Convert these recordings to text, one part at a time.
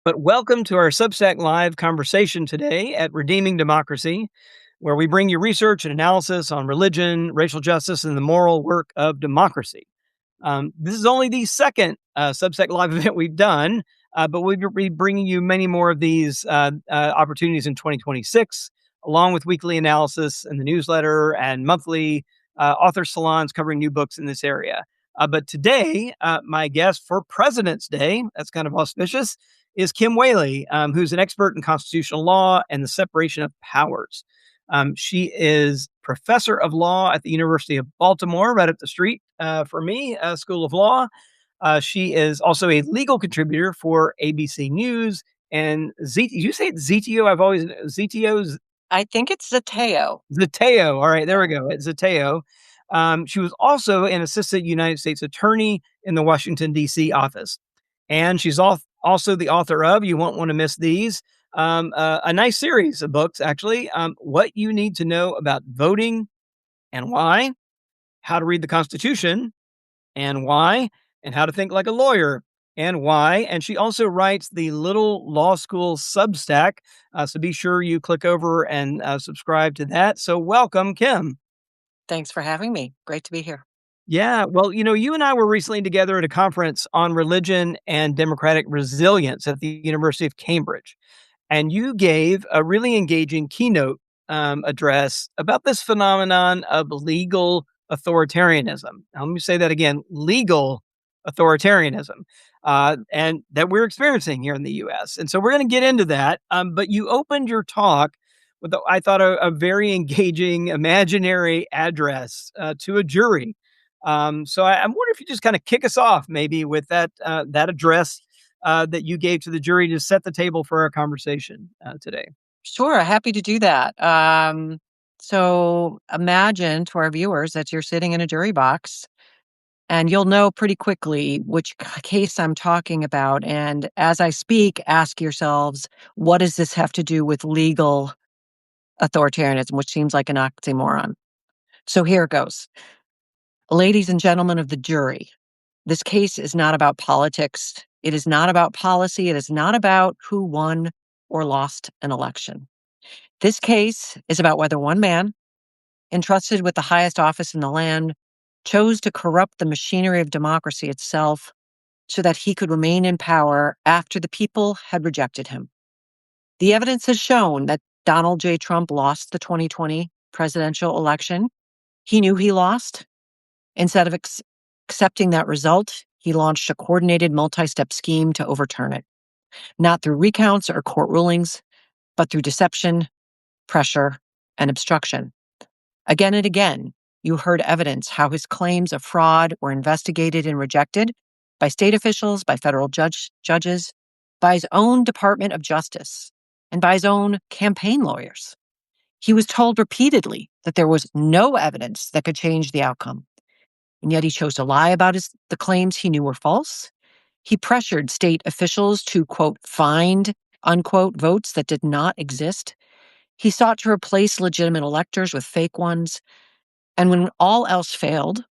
But welcome to our Substack Live conversation today at Redeeming Democracy, where we bring you research and analysis on religion, racial justice, and the moral work of democracy. This is only the second Substack Live event we've done, but we'll be bringing you many more of these opportunities in 2026, along with weekly analysis in the newsletter and monthly author salons covering new books in this area. But today, my guest for President's Day, that's kind of auspicious, is Kim Wehle, who's an expert in constitutional law and the separation of powers. She is professor of law at the University of Baltimore, right up the street for me, School of Law. She is also a legal contributor for ABC News and You say it's ZTO? I've always ZTO's I think it's Zateo. Zateo. All right, there we go. It's Zateo. She was also an assistant United States attorney in the Washington, D.C. office. And she's also the author of, you won't want to miss these, a nice series of books, actually. What You Need to Know About Voting and Why, How to Read the Constitution and Why, and How to Think Like a Lawyer and Why. And she also writes the Little Law School Substack. So be sure you click over and subscribe to that. So welcome, Kim. Thanks for having me. Great to be here. Yeah, well, you and I were recently together at a conference on religion and democratic resilience at the University of Cambridge. And you gave a really engaging keynote address about this phenomenon of legal authoritarianism. Now, let me say that again, legal authoritarianism, and that we're experiencing here in the US. And so we're going to get into that. But you opened your talk with, I thought, a very engaging imaginary address to a jury. So I'm wondering if you just kind of kick us off maybe with that address that you gave to the jury to set the table for our conversation today. Sure, happy to do that. So imagine to our viewers that you're sitting in a jury box and you'll know pretty quickly which case I'm talking about. And as I speak, ask yourselves, what does this have to do with legal authoritarianism, which seems like an oxymoron? So here it goes. Ladies and gentlemen of the jury, this case is not about politics. It is not about policy. It is not about who won or lost an election. This case is about whether one man, entrusted with the highest office in the land, chose to corrupt the machinery of democracy itself so that he could remain in power after the people had rejected him. The evidence has shown that Donald J. Trump lost the 2020 presidential election. He knew he lost. Instead of accepting that result, he launched a coordinated multi-step scheme to overturn it, not through recounts or court rulings, but through deception, pressure, and obstruction. Again and again, you heard evidence how his claims of fraud were investigated and rejected by state officials, by federal judges, by his own Department of Justice, and by his own campaign lawyers. He was told repeatedly that there was no evidence that could change the outcome. And yet he chose to lie about the claims he knew were false. He pressured state officials to, quote, find, unquote, votes that did not exist. He sought to replace legitimate electors with fake ones. And when all else failed,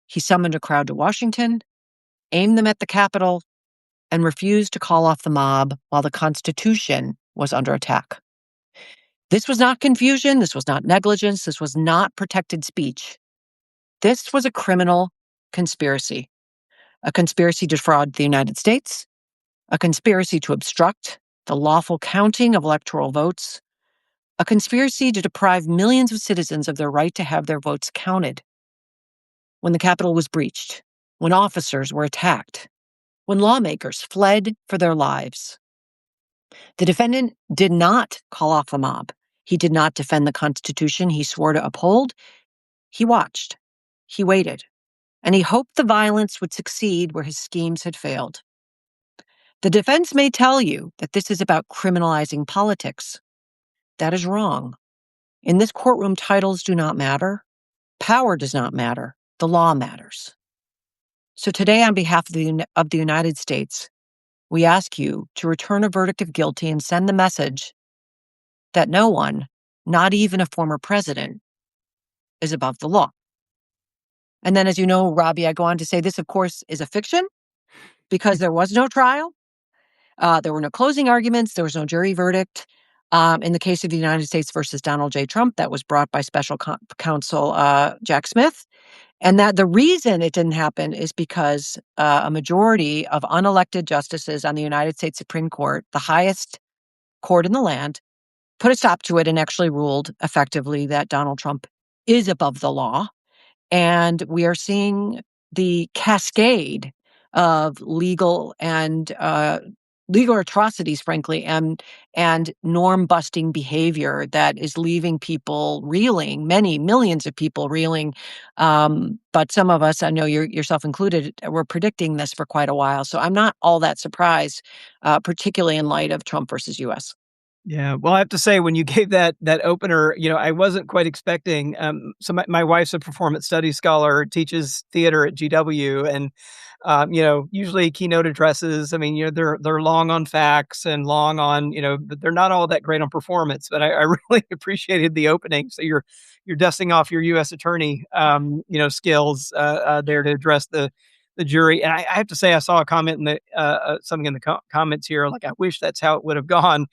he summoned a crowd to Washington, aimed them at the Capitol, and refused to call off the mob while the Constitution was under attack. This was not confusion. This was not negligence. This was not protected speech. This was a criminal conspiracy, a conspiracy to defraud the United States, a conspiracy to obstruct the lawful counting of electoral votes, a conspiracy to deprive millions of citizens of their right to have their votes counted. When the Capitol was breached, when officers were attacked, when lawmakers fled for their lives, the defendant did not call off the mob. He did not defend the Constitution he swore to uphold. He watched. He waited. And he hoped the violence would succeed where his schemes had failed. The defense may tell you that this is about criminalizing politics. That is wrong. In this courtroom, titles do not matter. Power does not matter. The law matters. So today, on behalf of the United States, we ask you to return a verdict of guilty and send the message that no one, not even a former president, is above the law. And then, as you know, Robbie, I go on to say this, of course, is a fiction because there was no trial. There were no closing arguments. There was no jury verdict. In the case of the United States versus Donald J. Trump, that was brought by special counsel Jack Smith. And that the reason it didn't happen is because a majority of unelected justices on the United States Supreme Court, the highest court in the land, put a stop to it and actually ruled effectively that Donald Trump is above the law. And we are seeing the cascade of legal atrocities, frankly, and norm-busting behavior that is leaving people reeling, many millions of people reeling. But some of us, I know yourself included, were predicting this for quite a while. So I'm not all that surprised, particularly in light of Trump versus U.S. Yeah, well, I have to say when you gave that opener, I wasn't quite expecting, so my wife's a performance studies scholar, teaches theater at GW, and, usually keynote addresses, I mean, they're long on facts and long on, but they're not all that great on performance, but I really appreciated the opening. So you're dusting off your US attorney, skills, there to address the jury. And I have to say, I saw a comment in the something in the comments here, like, I wish that's how it would have gone,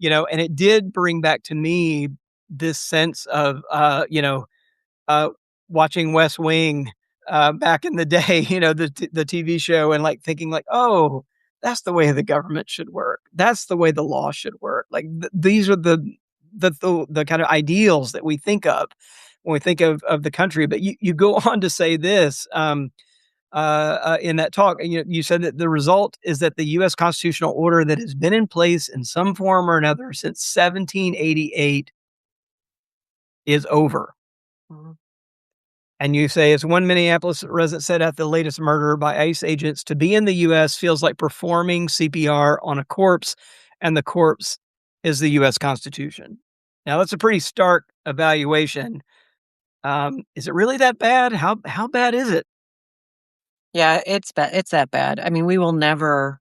and it did bring back to me this sense of, uh, watching West Wing, back in the day, the TV show, and, like, thinking like, "Oh, that's the way the government should work. That's the way the law should work." Like, these are the kind of ideals that we think of when we think of the country. But you go on to say this, in that talk, you said that the result is that the U.S. constitutional order that has been in place in some form or another since 1788 is over. Mhm. And you say, as one Minneapolis resident said at the latest murder by ICE agents, to be in the U.S. feels like performing CPR on a corpse, and the corpse is the U.S. Constitution. Now, that's a pretty stark evaluation. Is it really that bad? How bad is it? Yeah, it's bad. It's that bad. I mean, we will never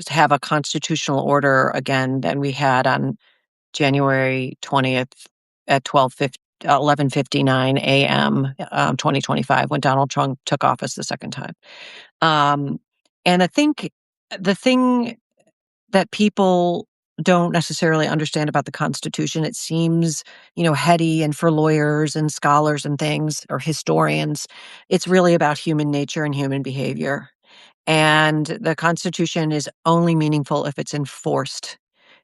have a constitutional order again than we had on January 20th at 11:59 a.m., 2025, when Donald Trump took office the second time. Um, and I think the thing that people don't necessarily understand about the Constitution, it seems, heady, and for lawyers and scholars and things, or historians, it's really about human nature and human behavior. And the Constitution is only meaningful if it's enforced.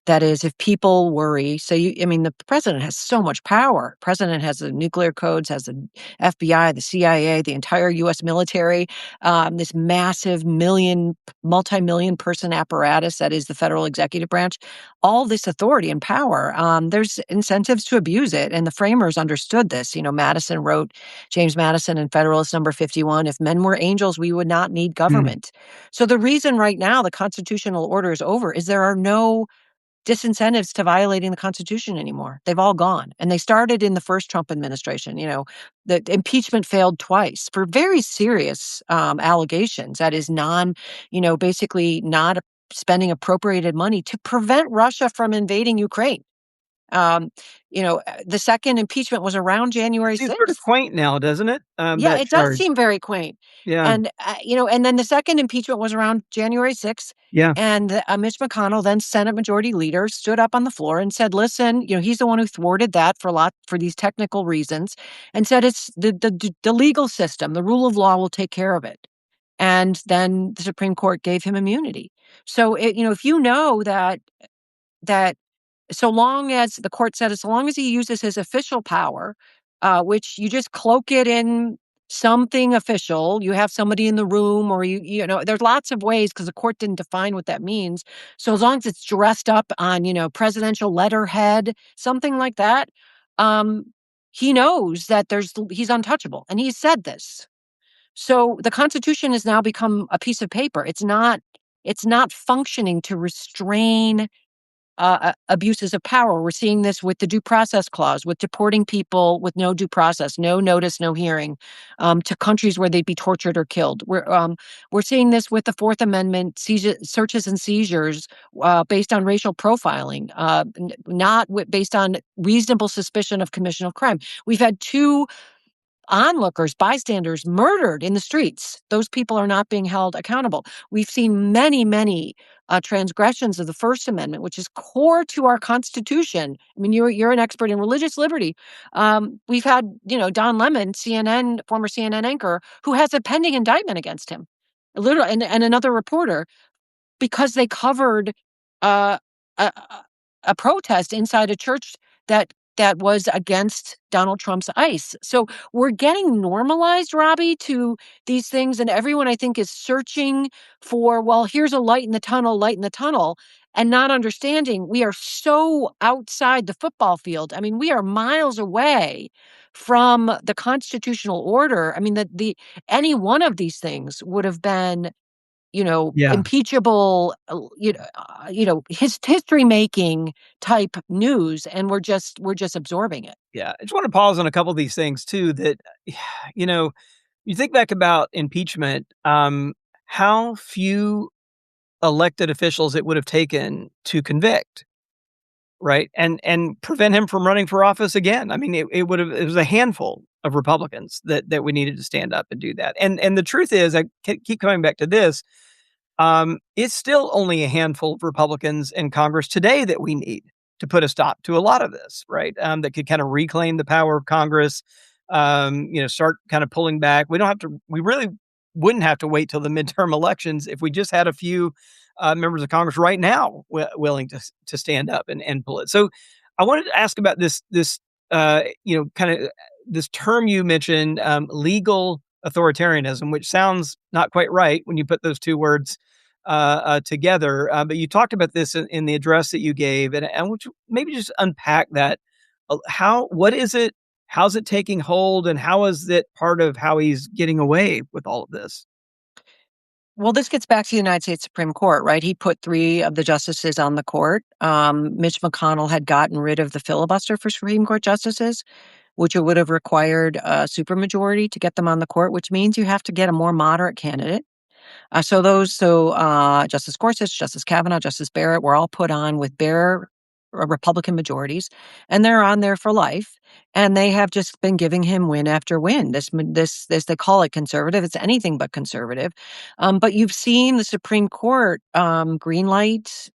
That is, if people worry, the president has so much power. President has the nuclear codes, has the FBI, the CIA, the entire US military, this massive multi-million person apparatus that is the federal executive branch, all this authority and power. There's incentives to abuse it. And the framers understood this. James Madison in Federalist Number 51, if men were angels, we would not need Mm. government. So the reason right now the constitutional order is over is there are no disincentives to violating the Constitution anymore. They've all gone. And they started in the first Trump administration. The impeachment failed twice for very serious allegations. That is basically not spending appropriated money to prevent Russia from invading Ukraine. Um, the second impeachment was around That January seems sort of 6th. quaint now, doesn't it? Yeah, That it does charge. seem very quaint. Yeah. And then the second impeachment was around January 6th. Yeah. And Mitch McConnell, then Senate Majority Leader, stood up on the floor and said, listen, he's the one who thwarted that for these technical reasons, and said it's the legal system, the rule of law will take care of it. And then the Supreme Court gave him immunity. So, if you know that so long as the court said, as long as he uses his official power, which you just cloak it in something official, you have somebody in the room, or there's lots of ways because the court didn't define what that means. So as long as it's dressed up on, presidential letterhead, something like that, um, he knows that he's untouchable, and he's said this. So the Constitution has now become a piece of paper. It's not functioning to restrain abuses of power. We're seeing this with the due process clause, with deporting people with no due process, no notice, no hearing, to countries where they'd be tortured or killed. We're seeing this with the Fourth Amendment searches and seizures based on racial profiling, not based on reasonable suspicion of commission of crime. We've had two onlookers, bystanders murdered in the streets. Those people are not being held accountable. We've seen many, many transgressions of the First Amendment, which is core to our Constitution. I mean, you're an expert in religious liberty. We've had, Don Lemon, former CNN anchor, who has a pending indictment against him, literally, and another reporter, because they covered uh, a, a protest inside a church that was against Donald Trump's ICE. So we're getting normalized, Robbie, to these things, and everyone, I think, is searching for, well, here's a light in the tunnel, and not understanding we are so outside the football field. I mean, we are miles away from the constitutional order. I mean, the any one of these things would have been Yeah. impeachable, history making type news, and we're just absorbing it. Yeah. I just want to pause on a couple of these things too that, you know, you think back about impeachment, how few elected officials it would have taken to convict, right? And prevent him from running for office again. I mean, it was a handful of Republicans that we needed to stand up and do that. And the truth is, I keep coming back to this. It's still only a handful of Republicans in Congress today that we need to put a stop to a lot of this, right? That could kind of reclaim the power of Congress, start kind of pulling back. We really wouldn't have to wait till the midterm elections if we just had a few members of Congress right now willing to stand up and pull it. So I wanted to ask about this kind of this term you mentioned, legal authoritarianism, which sounds not quite right when you put those two words together. But you talked about this in the address that you gave, and would you maybe just unpack that? What is it? How's it taking hold, and how is it part of how he's getting away with all of this? Well, this gets back to the United States Supreme Court, right? He put three of the justices on the court. Mitch McConnell had gotten rid of the filibuster for Supreme Court justices, which it would have required a supermajority to get them on the court, which means you have to get a more moderate candidate. Justice Gorsuch, Justice Kavanaugh, Justice Barrett were all put on with bare Republican majorities, and they're on there for life. And they have just been giving him win after win. This they call it conservative. It's anything but conservative. But you've seen the Supreme Court greenlight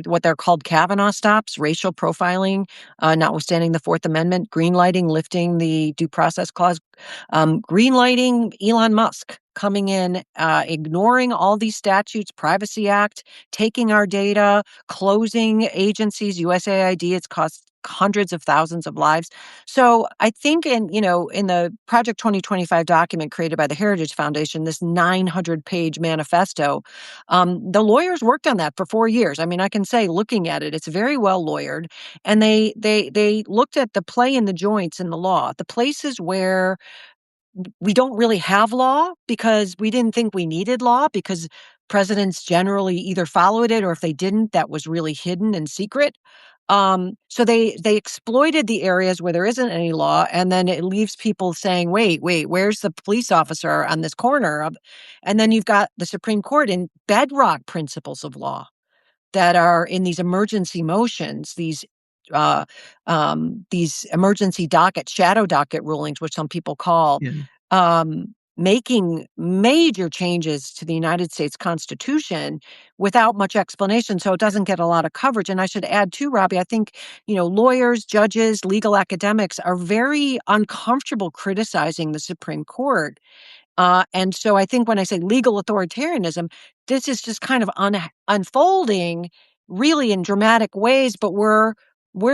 what they're called Kavanaugh stops, racial profiling, notwithstanding the Fourth Amendment, greenlighting, lifting the due process clause, greenlighting Elon Musk coming in, ignoring all these statutes, Privacy Act, taking our data, closing agencies, USAID, it's cost hundreds of thousands of lives. So I think in the Project 2025 document created by the Heritage Foundation, this 900-page manifesto, the lawyers worked on that for 4 years. I mean, I can say, looking at it, it's very well lawyered, and they looked at the play in the joints in the law, the places where we don't really have law because we didn't think we needed law because presidents generally either followed it, or if they didn't, that was really hidden and secret. So they exploited the areas where there isn't any law, and then it leaves people saying, wait, where's the police officer on this corner? And then you've got the Supreme Court in bedrock principles of law that are in these emergency motions, uh, these emergency docket, shadow docket rulings, which some people call, Yeah. making major changes to the United States Constitution without much explanation. So it doesn't get a lot of coverage. And I should add too, Robbie, I think, lawyers, judges, legal academics are very uncomfortable criticizing the Supreme Court, and so I think when I say legal authoritarianism, this is just kind of unfolding really in dramatic ways, but we're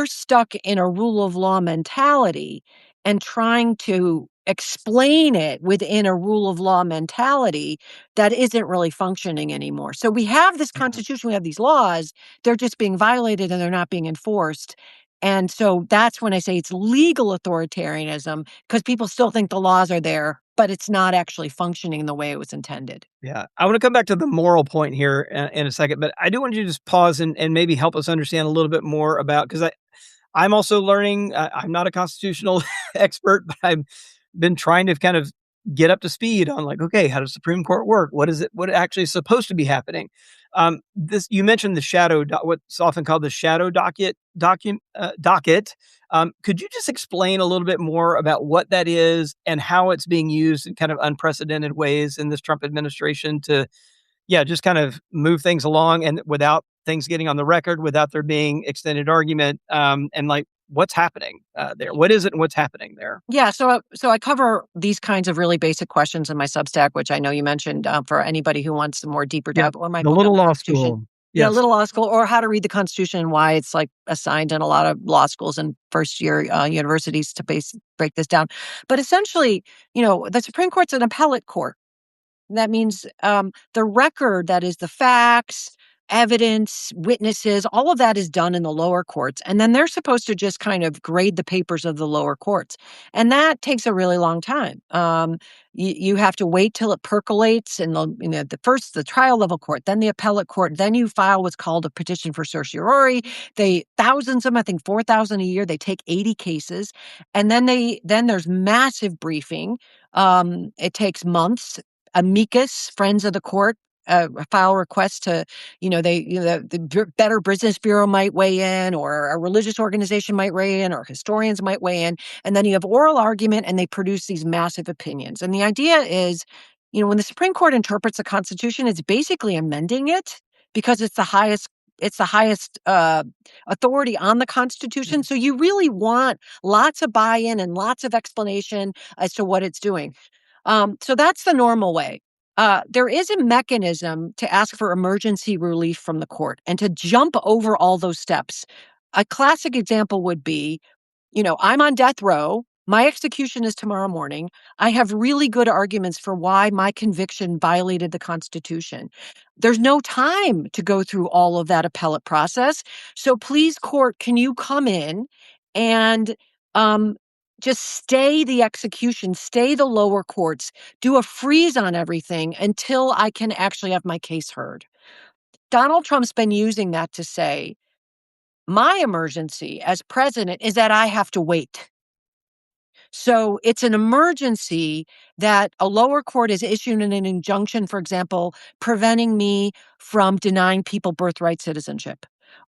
stuck in a rule of law mentality and trying to explain it within a rule of law mentality that isn't really functioning anymore. So we have this Yeah. constitution, we have these laws, they're just being violated and they're not being enforced. And so that's when I say it's legal authoritarianism, because people still think the laws are there, but it's not actually functioning the way it was intended. Yeah. I want to come back to the moral point here in a second, but I do want you to just pause and maybe help us understand a little bit more about, because I'm also learning. I'm not a constitutional expert, but I've been trying to kind of get up to speed on, like, okay, how does Supreme Court work? What is it? What actually is supposed to be happening? This you mentioned the what's often called the shadow docket. Could you just explain a little bit more about what that is and how it's being used in kind of unprecedented ways in this Trump administration to yeah, just kind of move things along and without things getting on the record, without there being extended argument, and like what's happening there? What is it and what's happening there? Yeah, so I cover these kinds of really basic questions in my Substack, which I know you mentioned, for anybody who wants some more deeper Yep. dive, or my The book on little the law Constitution. school. Yeah, Yes. Little Law School, or How to Read the Constitution, and why it's like assigned in a lot of law schools and first year universities to break this down. But essentially, the Supreme Court's an appellate court. That means the record, that is the facts, evidence, witnesses, all of that is done in the lower courts. And then they're supposed to just kind of grade the papers of the lower courts. And that takes a really long time. You have to wait till it percolates in the trial level court, then the appellate court, then you file what's called a petition for certiorari. Thousands of them, I think 4,000 a year, they take 80 cases. And then there's massive briefing. It takes months. Amicus, friends of the court, file requests to, the Better Business Bureau might weigh in, or a religious organization might weigh in, or historians might weigh in. And then you have oral argument, and they produce these massive opinions. And the idea is, when the Supreme Court interprets the Constitution, it's basically amending it because it's the highest authority on the Constitution. So you really want lots of buy-in and lots of explanation as to what it's doing. So that's the normal way. There is a mechanism to ask for emergency relief from the court and to jump over all those steps. A classic example would be, I'm on death row. My execution is tomorrow morning. I have really good arguments for why my conviction violated the Constitution. There's no time to go through all of that appellate process. So please, court, can you come in and um, just stay the execution, stay the lower courts, do a freeze on everything until I can actually have my case heard? Donald Trump's been using that to say, my emergency as president is that I have to wait. So it's an emergency that a lower court is issuing an injunction, for example, preventing me from denying people birthright citizenship.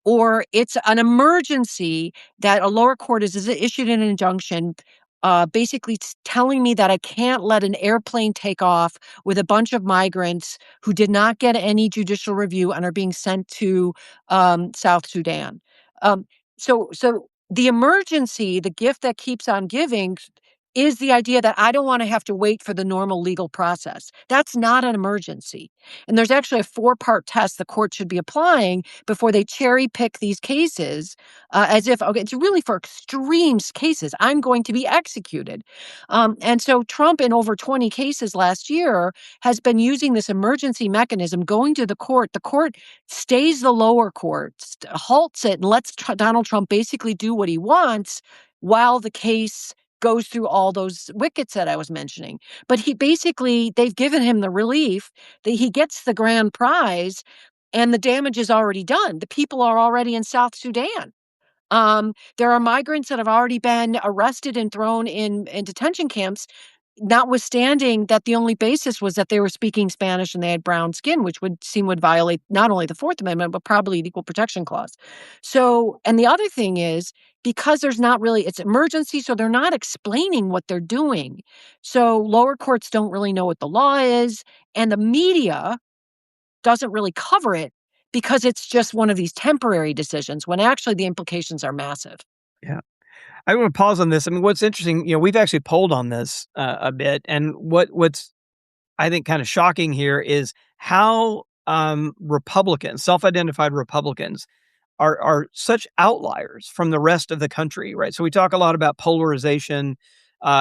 Or it's an emergency that a lower court is issued an injunction basically telling me that I can't let an airplane take off with a bunch of migrants who did not get any judicial review and are being sent to South Sudan. Um, so the emergency, the gift that keeps on giving, is the idea that I don't want to have to wait for the normal legal process. That's not an emergency. And there's actually a 4-part test the court should be applying before they cherry pick these cases as if, okay, it's really for extreme cases. I'm going to be executed. And so Trump, in over 20 cases last year, has been using this emergency mechanism, going to the court. The court stays the lower court, halts it, and lets Donald Trump basically do what he wants while the case goes through all those wickets that I was mentioning. But they've given him the relief that he gets the grand prize, and the damage is already done. The people are already in South Sudan. There are migrants that have already been arrested and thrown in detention camps, notwithstanding that the only basis was that they were speaking Spanish and they had brown skin, which would violate not only the Fourth Amendment, but probably the Equal Protection Clause. So, and the other thing is, because it's emergency, so they're not explaining what they're doing. So lower courts don't really know what the law is, and the media doesn't really cover it because it's just one of these temporary decisions when actually the implications are massive. Yeah. I want to pause on this. I mean, what's interesting, we've actually polled on this a bit, and what's I think kind of shocking here is how Republicans, self-identified Republicans, are such outliers from the rest of the country, right? So we talk a lot about polarization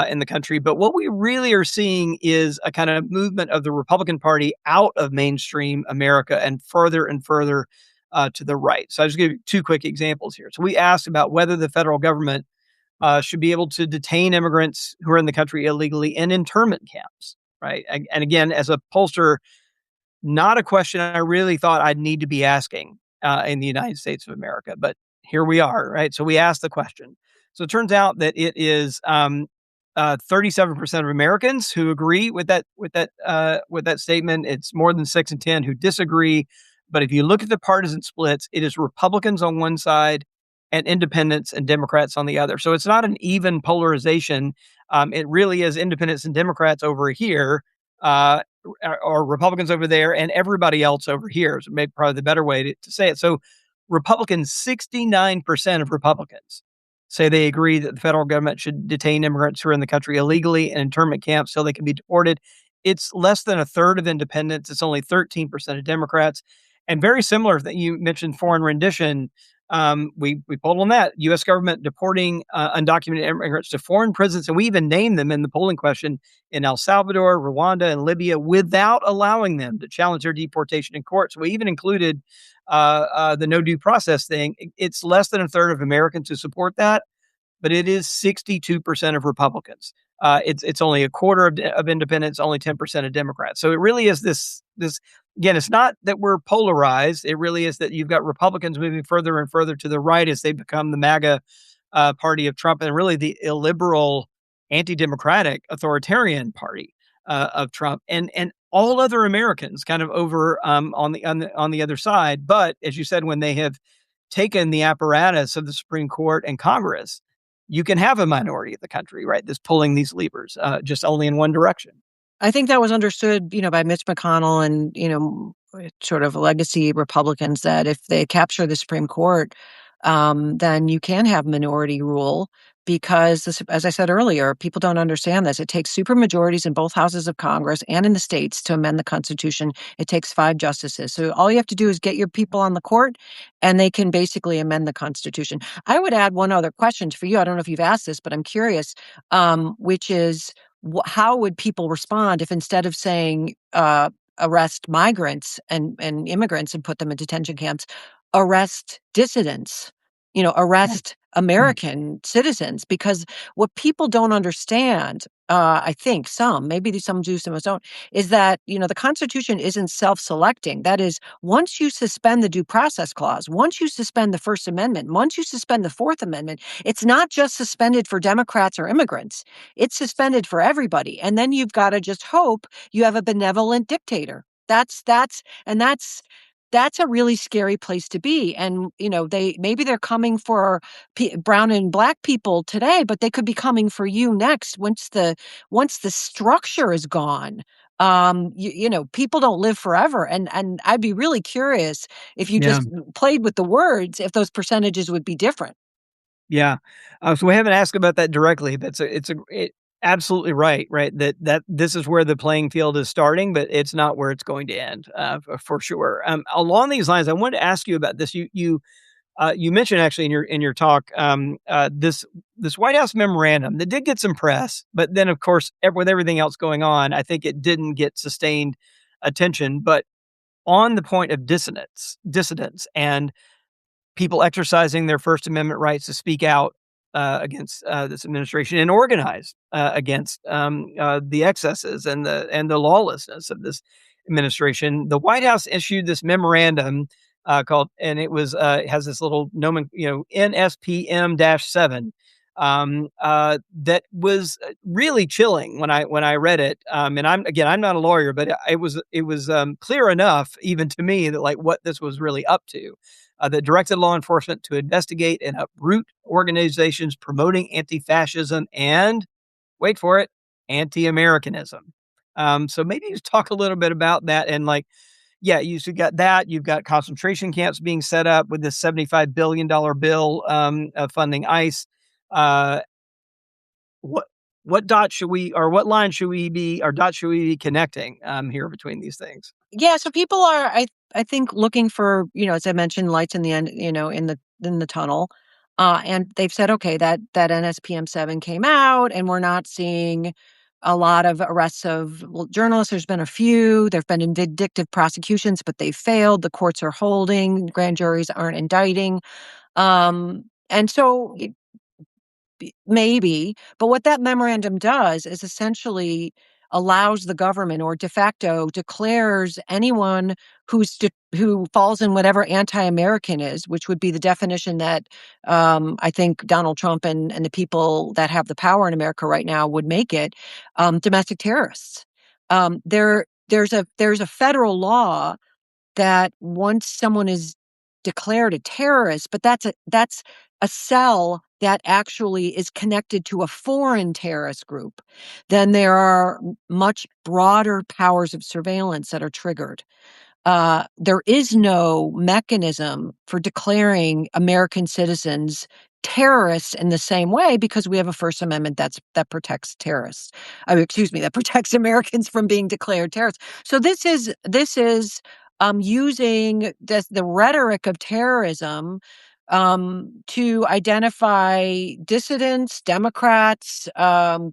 in the country, but what we really are seeing is a kind of movement of the Republican Party out of mainstream America and further to the right. So I'll just give you 2 quick examples here. So we asked about whether the federal government should be able to detain immigrants who are in the country illegally in internment camps, right? And again, as a pollster, not a question I really thought I'd need to be asking in the United States of America, but here we are, right? So we asked the question. So it turns out that it is 37% of Americans who agree with that statement. It's more than 6 in 10 who disagree. But if you look at the partisan splits, it is Republicans on one side and independents and Democrats on the other. So it's not an even polarization. It really is independents and Democrats over here, or Republicans over there and everybody else over here. So maybe probably the better way to say it. So Republicans, 69% of Republicans say they agree that the federal government should detain immigrants who are in the country illegally in internment camps so they can be deported. It's less than a third of independents. It's only 13% of Democrats. And very similar that you mentioned foreign rendition. We pulled on that. U.S. government deporting undocumented immigrants to foreign prisons, and we even named them in the polling question in El Salvador, Rwanda, and Libya without allowing them to challenge their deportation in court. So we even included the no due process thing. It's less than a third of Americans who support that, but it is 62% of Republicans. It's only a quarter of independents, only 10% of Democrats. So it really is this again. It's not that we're polarized. It really is that you've got Republicans moving further and further to the right as they become the MAGA party of Trump, and really the illiberal, anti-democratic, authoritarian party of Trump, and all other Americans kind of over on the other side. But as you said, when they have taken the apparatus of the Supreme Court and Congress, you can have a minority of the country, right, that's pulling these levers, just only in one direction. I think that was understood, by Mitch McConnell and, sort of legacy Republicans, that if they capture the Supreme Court, then you can have minority rule because, as I said earlier, people don't understand this. It takes supermajorities in both houses of Congress and in the states to amend the Constitution. It takes 5 justices. So all you have to do is get your people on the court, and they can basically amend the Constitution. I would add one other question for you. I don't know if you've asked this, but I'm curious, which is, how would people respond if instead of saying arrest migrants and immigrants and put them in detention camps, arrest dissidents, arrest American citizens? Because what people don't understand, I think maybe some do, some don't, is that, the Constitution isn't self-selecting. That is, once you suspend the Due Process Clause, once you suspend the First Amendment, once you suspend the Fourth Amendment, it's not just suspended for Democrats or immigrants. It's suspended for everybody. And then you've got to just hope you have a benevolent dictator. That's a really scary place to be. And, they're coming for brown and black people today, but they could be coming for you next once the structure is gone. People don't live forever. And I'd be really curious if you Yeah. just played with the words, if those percentages would be different. Yeah. So we haven't asked about that directly, but absolutely right, right? That this is where the playing field is starting, but it's not where it's going to end, for sure. Along these lines, I wanted to ask you about this. You mentioned actually in your talk, this White House memorandum that did get some press, but then of course with everything else going on, I think it didn't get sustained attention. But on the point of dissidents, and people exercising their First Amendment rights to speak out against this administration and organize against the excesses and the lawlessness of this administration. The White House issued this memorandum called, and it was has this little NSPM-7. That was really chilling when I read it. And I'm not a lawyer, but it was clear enough even to me that like what this was really up to. That directed law enforcement to investigate and uproot organizations promoting anti-fascism and, wait for it, anti-Americanism. So maybe you talk a little bit about that. And you've got that. You've got concentration camps being set up with this $75 billion bill funding ICE. What dot should we, or what line should we be, or dot should we be connecting here between these things? Yeah, so people are, I think, looking for, as I mentioned, lights in the end, in the tunnel. And they've said, okay, that NSPM-7 came out, and we're not seeing a lot of arrests of journalists. There's been a few. There've been vindictive prosecutions, but they failed. The courts are holding. Grand juries aren't indicting. And so maybe, but what that memorandum does is essentially allows the government, or de facto declares anyone who falls in whatever anti-American is, which would be the definition that I think Donald Trump and the people that have the power in America right now would make it, domestic terrorists. There's a federal law that once someone is declared a terrorist, but that's a cell that actually is connected to a foreign terrorist group, then there are much broader powers of surveillance that are triggered. There is no mechanism for declaring American citizens terrorists in the same way because we have a First Amendment that protects terrorists. Excuse me, that protects Americans from being declared terrorists. So this is using the rhetoric of terrorism to identify dissidents, Democrats,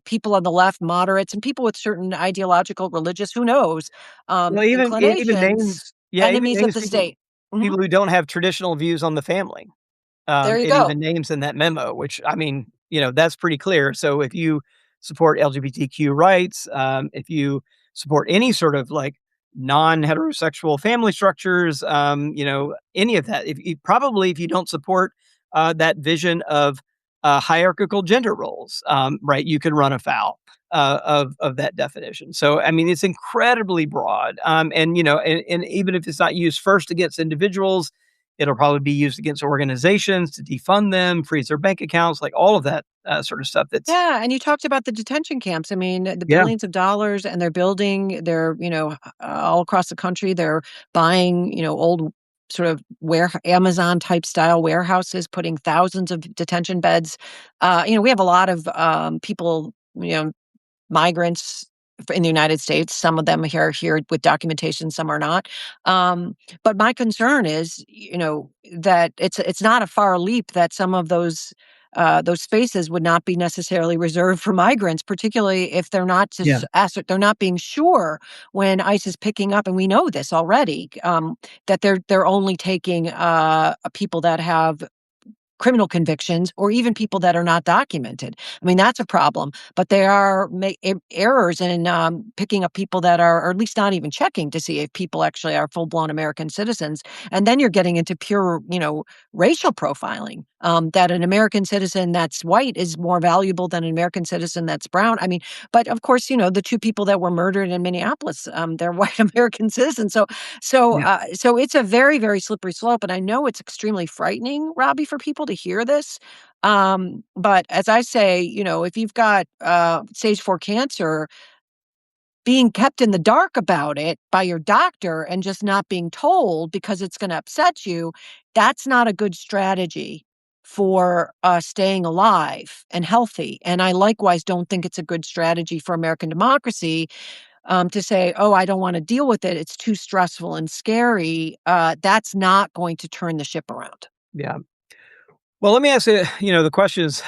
people on the left, moderates, and people with certain ideological, religious, who knows, Well, even it even inclinations, names yeah, even enemies of names the state. Mhm. people who don't have traditional views on the family. There you It go. even names in that memo, which I mean, that's pretty clear. So if you support LGBTQ rights, if you support any sort of like non-heterosexual family structures, any of that, if probably if you don't support that vision of hierarchical gender roles, right, you could run afoul of that definition. So I mean, it's incredibly broad, and even if it's not used first against individuals, it'll probably be used against organizations to defund them, freeze their bank accounts, like all of that sort of stuff. That's Yeah, and you talked about the detention camps. I mean, the yeah, billions of dollars, and they're building, they're, all across the country, they're buying, old sort of Amazon type style warehouses, putting thousands of detention beds. We have a lot of people, migrants in the United States. Some of them are here with documentation, some are not. But my concern is, that it's not a far leap that some of those spaces would not be necessarily reserved for migrants, particularly if they're not yeah, just they're not being sure when ICE is picking up, and we know this already, that they're only taking people that have criminal convictions or even people that are not documented. I mean, that's a problem. But there are errors in picking up people that are, or at least not even checking to see if people actually are full blown American citizens. And then you're getting into pure, racial profiling. That an American citizen that's white is more valuable than an American citizen that's brown. I mean, but of course, the two people that were murdered in Minneapolis, they're white American citizens. yeah, So it's a very, very slippery slope, and I know it's extremely frightening, Robbie, for people to hear this. But as I say, if you've got stage 4 cancer, being kept in the dark about it by your doctor and just not being told because it's going to upset you, that's not a good strategy for staying alive and healthy. And I likewise don't think it's a good strategy for American democracy to say, "Oh, I don't want to deal with it. It's too stressful and scary." That's not going to turn the ship around. yeah. Well, let me ask you, the question is,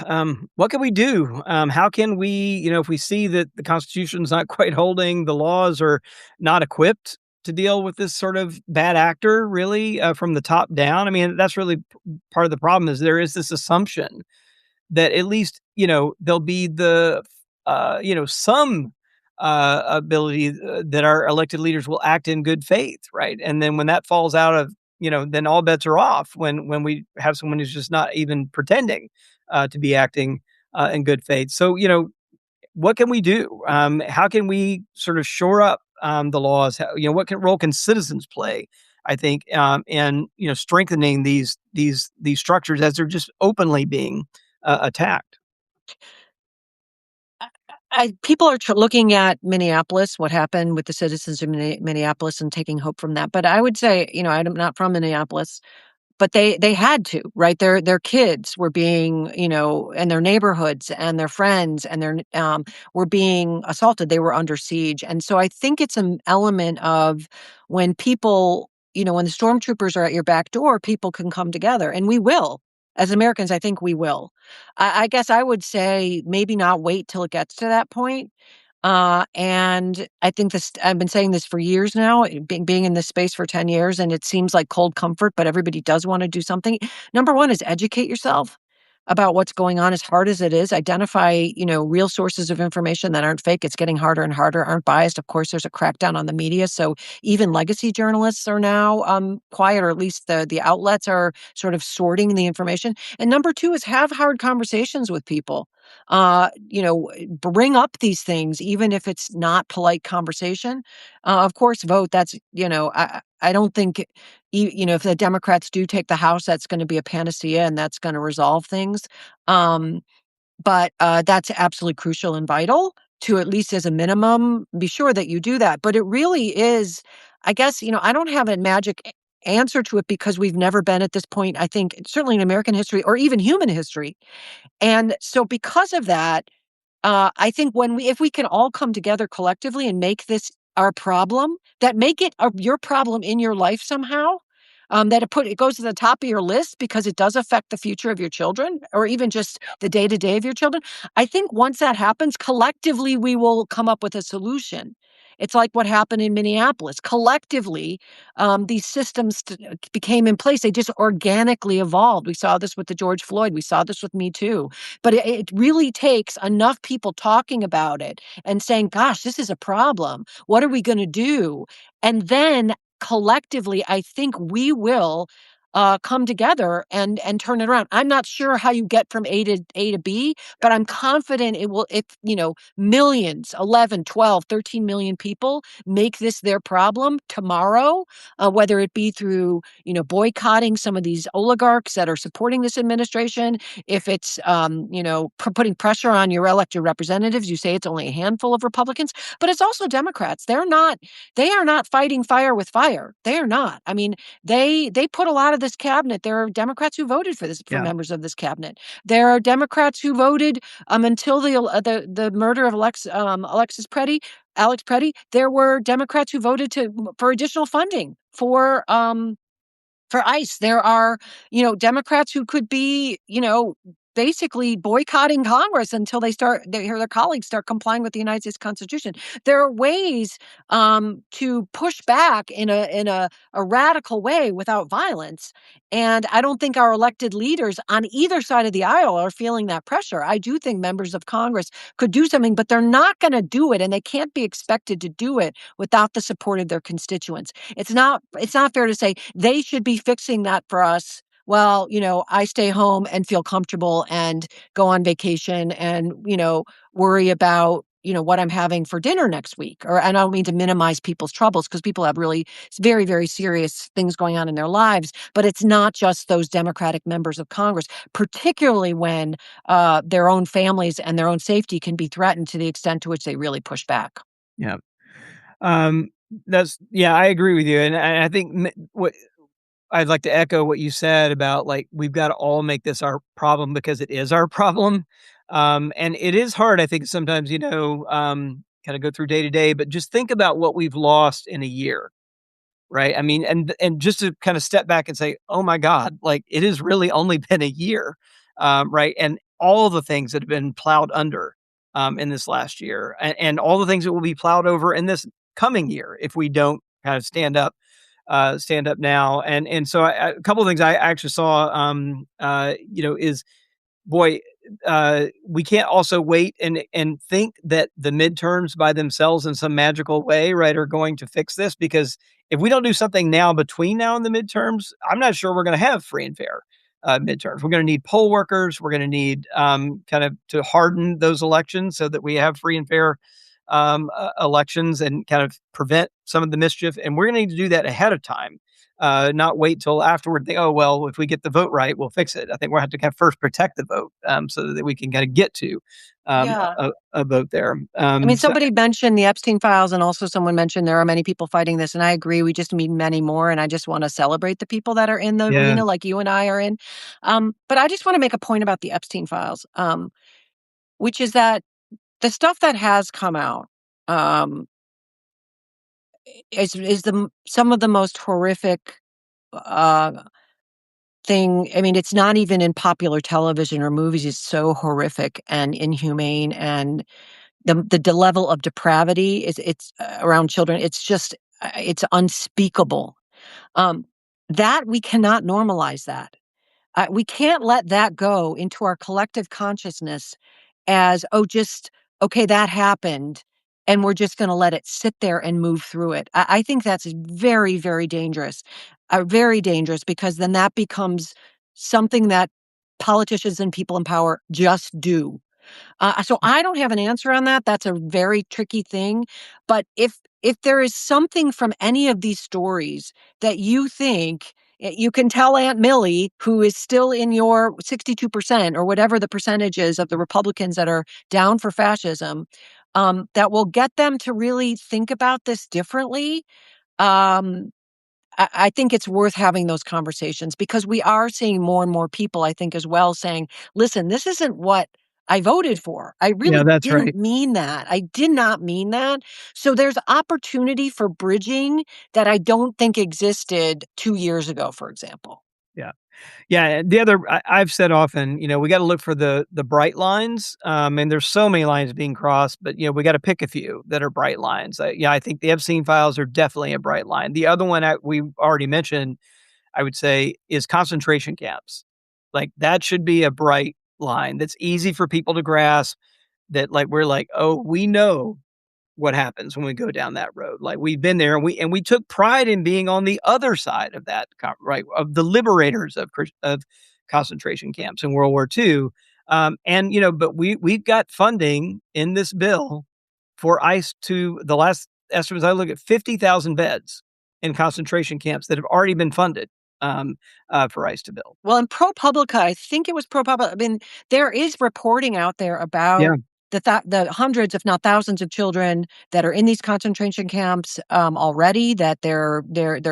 what can we do? How can we, if we see that the Constitution's not quite holding, the laws are not equipped to deal with this sort of bad actor, really, from the top down? I mean, that's really part of the problem is there is this assumption that at least, there'll be some ability that our elected leaders will act in good faith, right? And then when that falls out of, then all bets are off when we have someone who's just not even pretending to be acting in good faith. So, what can we do? How can we sort of shore up the laws? What role can citizens play? I think, in strengthening these structures as they're just openly being attacked. People are looking at Minneapolis, what happened with the citizens of Minneapolis, and taking hope from that. But I would say, I'm not from Minneapolis. But they had to, right? Their kids were being, and their neighborhoods and their friends and their were being assaulted. They were under siege. And so I think it's an element of when people, when the stormtroopers are at your back door, people can come together, and we will. As Americans, I think we will. I guess I would say maybe not wait till it gets to that point. And I think this, I've been saying this for years now, being in this space for 10 years, and it seems like cold comfort, but everybody does want to do something. Number one is educate yourself about what's going on as hard as it is. Identify, real sources of information that aren't fake. It's getting harder and harder, aren't biased. Of course, there's a crackdown on the media. So even legacy journalists are now quiet, or at least the outlets are sort of sorting the information. And number two is have hard conversations with people. Bring up these things, even if it's not polite conversation. Of course, vote. That's, I don't think if the Democrats do take the House, that's going to be a panacea and that's going to resolve things. Um, but that's absolutely crucial and vital to, at least as a minimum, be sure that you do that. But it really is, I guess, I don't have a magic answer to it because we've never been at this point, I think, certainly in American history or even human history. And so because of that, I think if we can all come together collectively and make this our problem, that make it your problem in your life somehow, that it goes to the top of your list because it does affect the future of your children or even just the day to day of your children. I think once that happens, collectively we will come up with a solution. It's like what happened in Minneapolis. Collectively, these systems became in place. They just organically evolved. We saw this with the George Floyd. We saw this with Me Too. But it really takes enough people talking about it and saying, gosh, this is a problem. What are we going to do? And then collectively, I think we will come together and turn it around. I'm not sure how you get from A to B, but I'm confident it will. If millions, 11, 12, 13 million people make this their problem tomorrow, whether it be through boycotting some of these oligarchs that are supporting this administration, if it's putting pressure on your elected representatives. You say it's only a handful of Republicans, but it's also Democrats. They are not fighting fire with fire. They are not. I mean, they put a lot of this cabinet. There are Democrats who voted for Yeah. members of this cabinet. There are Democrats who voted until the murder of Alex Preddy. There were Democrats who voted for additional funding for ICE. There are, Democrats who could be, basically boycotting Congress until they hear their colleagues start complying with the United States Constitution. There are ways to push back in a radical way without violence. And I don't think our elected leaders on either side of the aisle are feeling that pressure. I do think members of Congress could do something, but they're not going to do it, and they can't be expected to do it without the support of their constituents. It's not fair to say they should be fixing that for us. Well, I stay home and feel comfortable and go on vacation and, worry about, what I'm having for dinner next week. And I don't mean to minimize people's troubles because people have really very, very serious things going on in their lives. But it's not just those Democratic members of Congress, particularly when their own families and their own safety can be threatened to the extent to which they really push back. Yeah. Um, I agree with you. And I think what I'd like to echo what you said about, like, we've got to all make this our problem because it is our problem. And it is hard, I think, sometimes, kind of go through day to day, but just think about what we've lost in a year. Right? I mean, and just to kind of step back and say, "Oh my god, like, it has really only been a year." Right? And all the things that have been plowed under, in this last year, and all the things that will be plowed over in this coming year if we don't kind of stand up now. And so a couple of things I actually saw, is, boy, we can't also wait and think that the midterms by themselves in some magical way, right, are going to fix this, because if we don't do something now between now and the midterms, I'm not sure we're going to have free and fair midterms. We're going to need poll workers. We're going to need kind of to harden those elections so that we have free and fair elections and kind of prevent some of the mischief. And we're going to need to do that ahead of time. Not wait till afterward. Think, oh well, if we get the vote right, we'll fix it. I think we'll have to kind of first protect the vote, so that we can kind of get to Yeah. a vote there. I mean, somebody mentioned the Epstein files, and also someone mentioned there are many people fighting this, and I agree. We just need many more, and I just want to celebrate the people that are in the Yeah, arena, like you and I are in. But I just want to make a point about the Epstein files, which is that the stuff that has come out um, is some of the most horrific uh, thing. I mean, it's not even in popular television or movies. It's so horrific and inhumane, and the level of depravity it's around children. It's just it's unspeakable. Um, that we cannot normalize that. We can't let that go into our collective consciousness as, oh, just okay, that happened, and we're just going to let it sit there and move through it. I think that's very, very dangerous, because then that becomes something that politicians and people in power just do. So I don't have an answer on that. That's a very tricky thing. But if there is something from any of these stories that you think you can tell Aunt Millie, who is still in your 62% or whatever the percentage is of the Republicans that are down for fascism, that will get them to really think about this differently. Um, I think it's worth having those conversations because we are seeing more and more people, I think, as well, saying, listen, this isn't what I voted for. I Yeah, really that's didn't right. mean that. I did not mean that. So there's opportunity for bridging that I don't think existed 2 years ago, for example. Yeah. Yeah, and the other I've said often, we gotta look for the bright lines, and there's so many lines being crossed, but, we gotta pick a few that are bright lines. Yeah, I think the Epstein files are definitely a bright line. The other one we've already mentioned, I would say, is concentration camps. Like, that should be a bright line that's easy for people to grasp, that, like, we're like, "Oh, we know what happens when we go down that road." Like, we've been there, and we took pride in being on the other side of that, right, of the liberators of concentration camps in World War II. And but we've got funding in this bill for ICE to the last estimates I look at 50,000 beds in concentration camps that have already been funded for ICE to build. Well, in ProPublica, I think it was ProPublica. I mean, there is reporting out there Yeah, about the hundreds, if not thousands, of children that are in these concentration camps already. That they're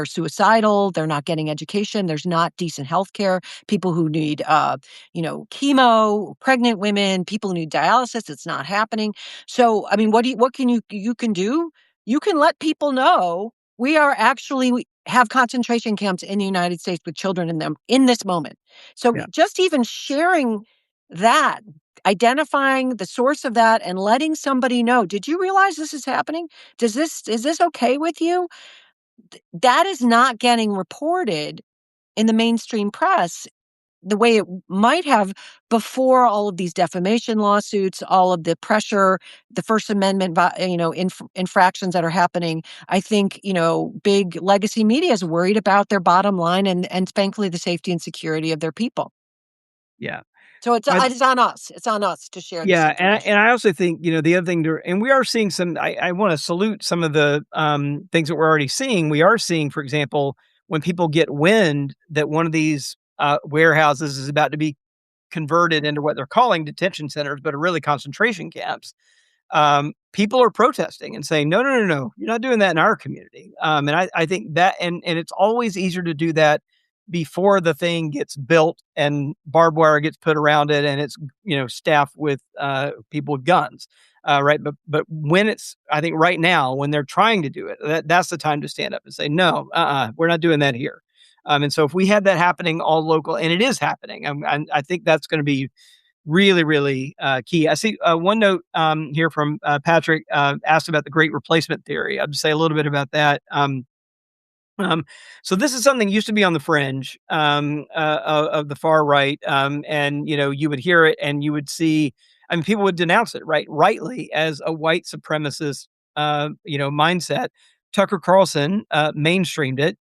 suicidal. They're not getting education. There's not decent health care. People who need chemo, pregnant women, people who need dialysis. It's not happening. So, I mean, what can you can do? You can let people know we have concentration camps in the United States with children in them in this moment. So yeah, just even sharing that, identifying the source of that and letting somebody know, did you realize this is happening? Is this okay with you? That is not getting reported in the mainstream press the way it might have before all of these defamation lawsuits, all of the pressure, the First Amendment, infractions that are happening. I think, big legacy media is worried about their bottom line and thankfully the safety and security of their people. yeah. So it's on us. It's on us to share this Yeah, and information. I also think, the other thing to and we are seeing some I wanna salute some of the, things that we're already seeing. We are seeing, for example, when people get wind that one of these, warehouses is about to be converted into what they're calling detention centers, but are really concentration camps, people are protesting and saying, "No, no, no, no, you're not doing that in our community." And I think that and it's always easier to do that before the thing gets built and barbed wire gets put around it and it's staffed with people with guns, right? But when it's I think right now when they're trying to do it, that's the time to stand up and say, "No, we're not doing that here." And so if we had that happening all local, and it is happening, I think that's going to be really, really key. I see one note here from Patrick asked about the great replacement theory. I'd say a little bit about that. Um, so this is something used to be on the fringe of the far right, and you would hear it and you would see. I mean, people would denounce it, right, rightly, as a white supremacist, mindset. Tucker Carlson mainstreamed it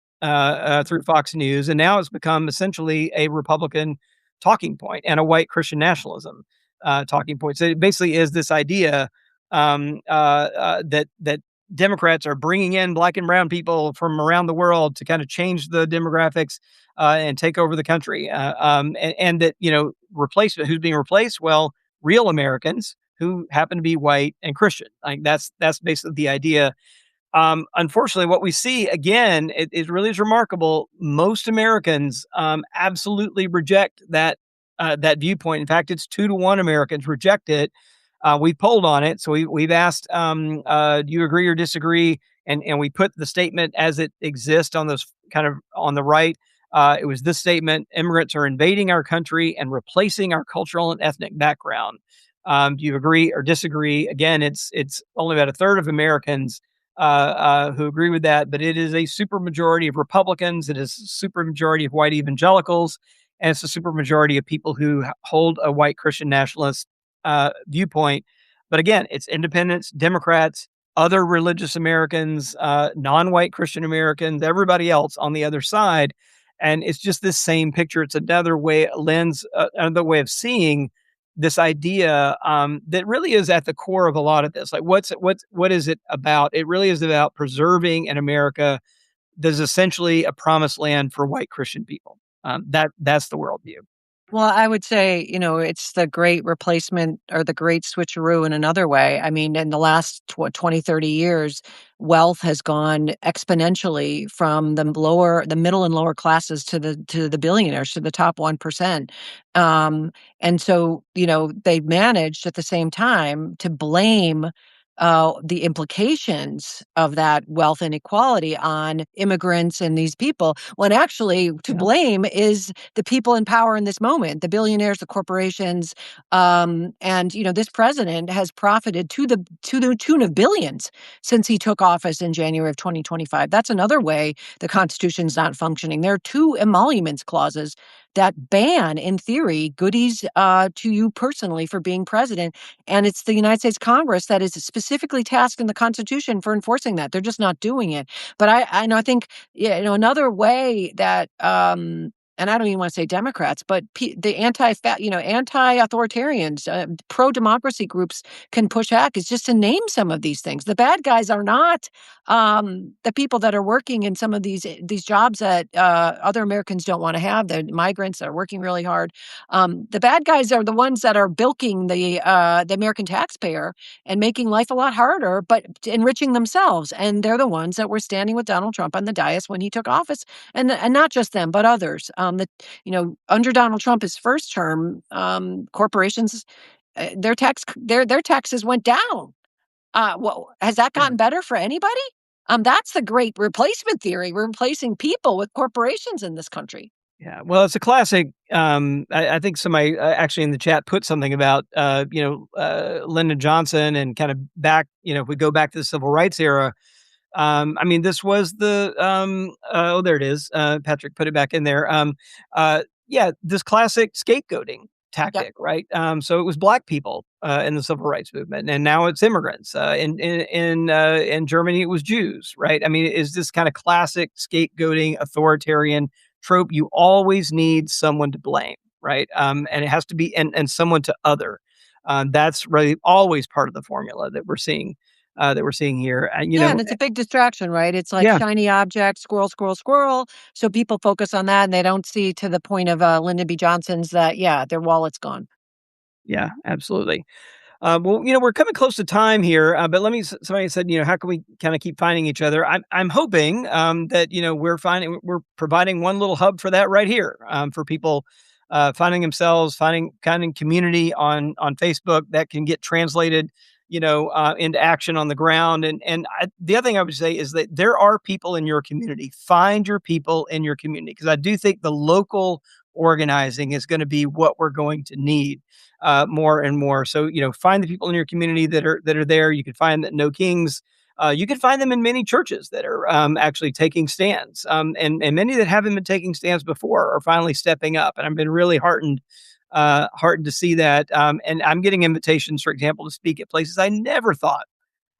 through Fox News, and now it's become essentially a Republican talking point and a white Christian nationalism talking point. So it basically is this idea that Democrats are bringing in black and brown people from around the world to kind of change the demographics and take over the country. And that, replacement, who's being replaced? Well, real Americans who happen to be white and Christian. Like that's basically the idea. Unfortunately, what we see again, it really is remarkable. Most Americans absolutely reject that viewpoint. In fact, it's 2-to-1 Americans reject it. We polled on it, so we've asked, do you agree or disagree? And we put the statement as it exists on those kind of on the right. It was this statement: immigrants are invading our country and replacing our cultural and ethnic background. Do you agree or disagree? Again, it's only about a third of Americans who agree with that, but it is a super majority of Republicans. It is a super majority of white evangelicals, and it's a super majority of people who hold a white Christian nationalist viewpoint. But again, it's independents, Democrats, other religious Americans, non-white Christian Americans, everybody else on the other side. And it's just this same picture. It's another way, another way of seeing this idea that really is at the core of a lot of this. Like, what is it about? It really is about preserving an America that is essentially a promised land for white Christian people. That's the worldview. Well, I would say, it's the great replacement or the great switcheroo in another way. I mean, in the last 20, 30 years, wealth has gone exponentially from the middle and lower classes to the billionaires, to the top 1%. And so, they've managed at the same time to blame the implications of that wealth inequality on immigrants and these people, when actually to Yeah. blame is the people in power in this moment, the billionaires, the corporations, and this president has profited to the tune of billions since he took office in January of 2025. That's another way the Constitution's not functioning. There are two emoluments clauses that ban, in theory, goodies to you personally for being president, and it's the United States Congress that is specifically tasked in the Constitution for enforcing that. They're just not doing it. But I think, yeah, another way that and I don't even want to say Democrats, but the anti-authoritarians, pro-democracy groups can push back is just to name some of these things. The bad guys are not the people that are working in some of these jobs that other Americans don't want to have. The migrants that are working really hard. The bad guys are the ones that are bilking the American taxpayer and making life a lot harder, but enriching themselves. And they're the ones that were standing with Donald Trump on the dais when he took office, and not just them, but others. Under Donald Trump, his first term, corporations, their taxes went down. Well, has that Yeah. gotten better for anybody? That's the great replacement theory. We're replacing people with corporations in this country. Yeah, well, it's a classic. I think somebody actually in the chat put something about Lyndon Johnson and kind of back. If we go back to the civil rights era, I mean, this was oh, there it is. Patrick put it back in there. Yeah, this classic scapegoating Yep. tactic, right? So it was black people in the civil rights movement, and now it's immigrants. In Germany, it was Jews, right? I mean, is this kind of classic scapegoating authoritarian trope? You always need someone to blame, right? And it has to be and someone to other. That's really always part of the formula that we're seeing here. And Yeah, and it's a big distraction, right? It's like yeah, shiny object, squirrel, squirrel, squirrel. So people focus on that and they don't see to the point of Lyndon B. Johnson's that, yeah, their wallet's gone. yeah, absolutely. Well, we're coming close to time here, but somebody said, how can we kind of keep finding each other? I'm hoping that we're providing one little hub for that right here, for people finding themselves, finding community on Facebook that can get translated, into action on the ground. The other thing I would say is that there are people in your community. Find your people in your community, because I do think the local organizing is going to be what we're going to need more and more. So, find the people in your community that are there. You can find that No Kings. You can find them in many churches that are actually taking stands, and many that haven't been taking stands before are finally stepping up. And I've been really heartened to see that. And I'm getting invitations, for example, to speak at places I never thought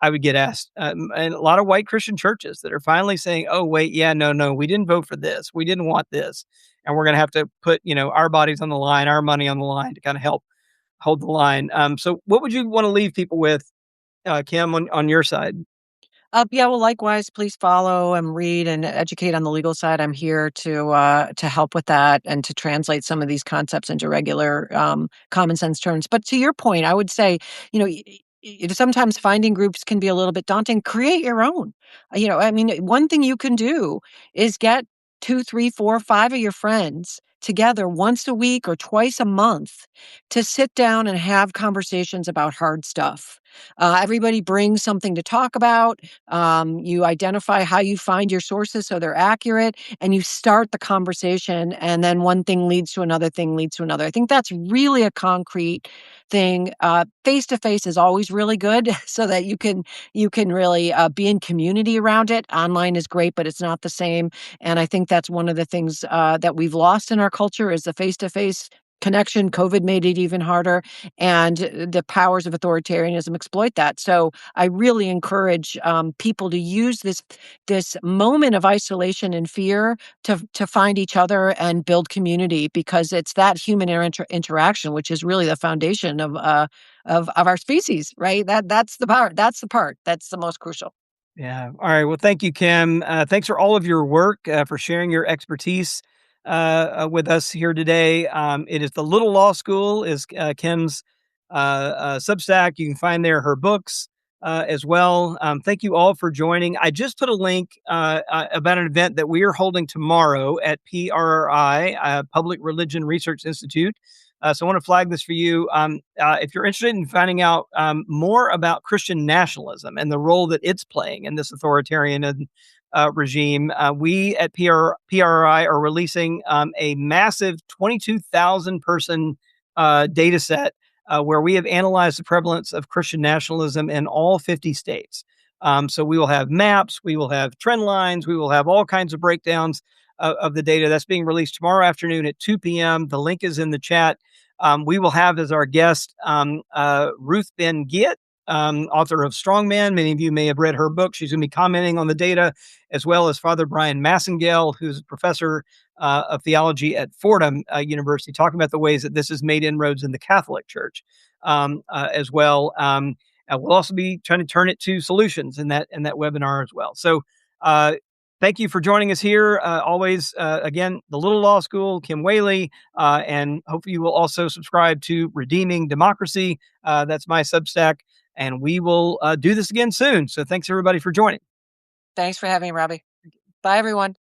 I would get asked, and a lot of white Christian churches that are finally saying, "Oh, wait, yeah, no, no, we didn't vote for this, we didn't want this, and we're going to have to put our bodies on the line, our money on the line to kind of help hold the line." So what would you want to leave people with, Kim, on your side? Yeah, well, likewise, please follow and read and educate on the legal side. I'm here to help with that and to translate some of these concepts into regular common sense terms. But to your point, I would say, you know, sometimes finding groups can be a little bit daunting. Create your own. I mean, one thing you can do is get two, three, four, five of your friends together once a week or twice a month to sit down and have conversations about hard stuff. Everybody brings something to talk about. You identify how you find your sources so they're accurate, and you start the conversation, and then one thing leads to another thing leads to another. I think that's really a concrete thing. Face to face is always really good, so that you can really be in community around it. Online is great, but it's not the same. And I think that's one of the things that we've lost in our culture is the face to face connection. COVID made it even harder, and the powers of authoritarianism exploit that. So I really encourage people to use this moment of isolation and fear to find each other and build community, because it's that human interaction which is really the foundation of our species, right? That's the part. That's the part that's the most crucial. Yeah. All right. Well, thank you, Kim. Thanks for all of your work, for sharing your expertise with us here today. It is the Little Law School is Kim's Substack. You can find there her books as well. Thank you all for joining. I just put a link about an event that we are holding tomorrow at PRRI, Public Religion Research Institute. So I want to flag this for you. If you're interested in finding out more about Christian nationalism and the role that it's playing in this authoritarian regime, we at PRI are releasing a massive 22,000 person data set where we have analyzed the prevalence of Christian nationalism in all 50 states. So we will have maps, we will have trend lines, we will have all kinds of breakdowns of the data. That's being released tomorrow afternoon at 2 p.m. The link is in the chat. We will have as our guest Ruth Ben Gitt, author of Strongman. Many of you may have read her book. She's going to be commenting on the data, as well as Father Brian Massengale, who's a professor of theology at Fordham University, talking about the ways that this has made inroads in the Catholic Church as well. And we'll also be trying to turn it to solutions in that webinar as well. So thank you for joining us here. Always, again, the Little Law School, Kim Wehle, and hopefully you will also subscribe to Redeeming Democracy. That's my Substack, and we will do this again soon. So thanks everybody for joining. Thanks for having me, Robbie. Bye, everyone.